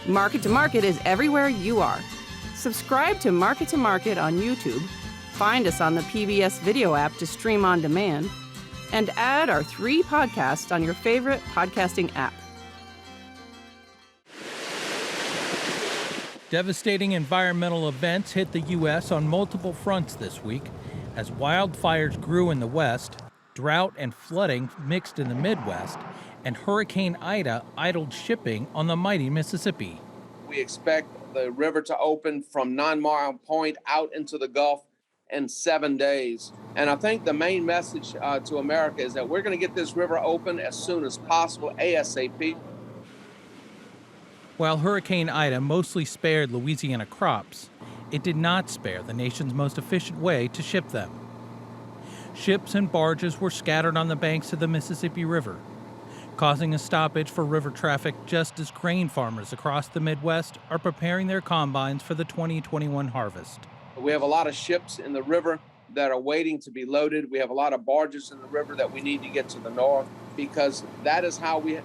Market to Market is everywhere you are. Subscribe to Market on YouTube, find us on the PBS video app to stream on demand, and add our 3 podcasts on your favorite podcasting app. Devastating environmental events hit the U.S. on multiple fronts this week as wildfires grew in the west, drought and flooding mixed in the Midwest, and Hurricane Ida idled shipping on the mighty Mississippi. We expect the river to open from 9 Mile Point out into the Gulf in 7 days. And I think the main message to America is that we're going to get this river open as soon as possible, ASAP. While Hurricane Ida mostly spared Louisiana crops, it did not spare the nation's most efficient way to ship them. Ships and barges were scattered on the banks of the Mississippi River, causing a stoppage for river traffic just as grain farmers across the Midwest are preparing their combines for the 2021 harvest. We have a lot of ships in the river that are waiting to be loaded. We have a lot of barges in the river that we need to get to the north, because that is how we're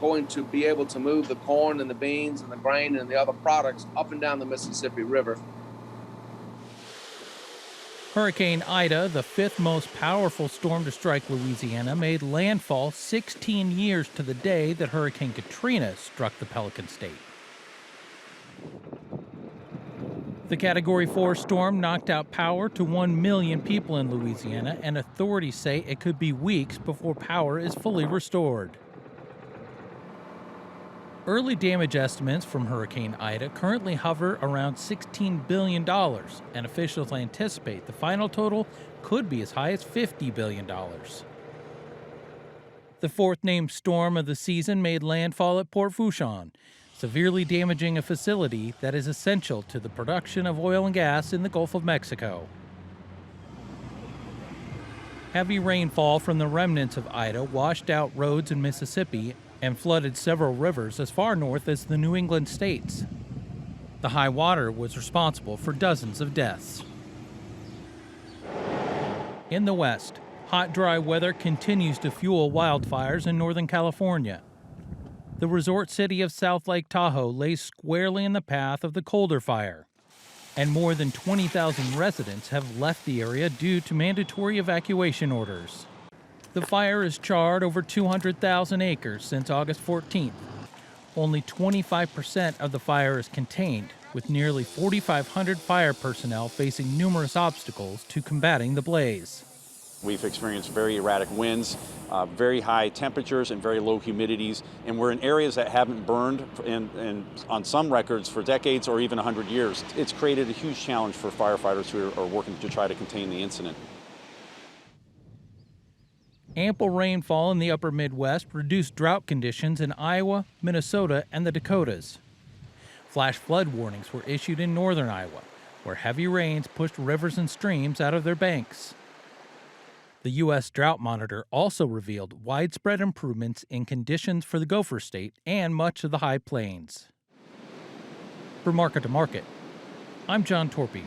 going to be able to move the corn and the beans and the grain and the other products up and down the Mississippi River. Hurricane Ida, the 5th most powerful storm to strike Louisiana, made landfall 16 years to the day that Hurricane Katrina struck the Pelican State. The Category 4 storm knocked out power to 1 million people in Louisiana, and authorities say it could be weeks before power is fully restored. Early damage estimates from Hurricane Ida currently hover around $16 billion, and officials anticipate the final total could be as high as $50 billion. The 4th named storm of the season made landfall at Port Fourchon, severely damaging a facility that is essential to the production of oil and gas in the Gulf of Mexico. Heavy rainfall from the remnants of Ida washed out roads in Mississippi and flooded several rivers as far north as the New England states. The high water was responsible for dozens of deaths. In the west, hot, dry weather continues to fuel wildfires in Northern California. The resort city of South Lake Tahoe lays squarely in the path of the colder fire, and more than 20,000 residents have left the area due to mandatory evacuation orders. The fire has charred over 200,000 acres since August 14th. Only 25% of the fire is contained, with nearly 4,500 fire personnel facing numerous obstacles to combating the blaze. We've experienced very erratic winds, very high temperatures, and very low humidities, and we're in areas that haven't burned on some records for decades or even 100 years. It's created a huge challenge for firefighters who are working to try to contain the incident. Ample rainfall in the upper Midwest reduced drought conditions in Iowa, Minnesota, and the Dakotas. Flash flood warnings were issued in northern Iowa, where heavy rains pushed rivers and streams out of their banks. The U.S. Drought Monitor also revealed widespread improvements in conditions for the Gopher State and much of the High Plains. For Market to Market, I'm John Torpy.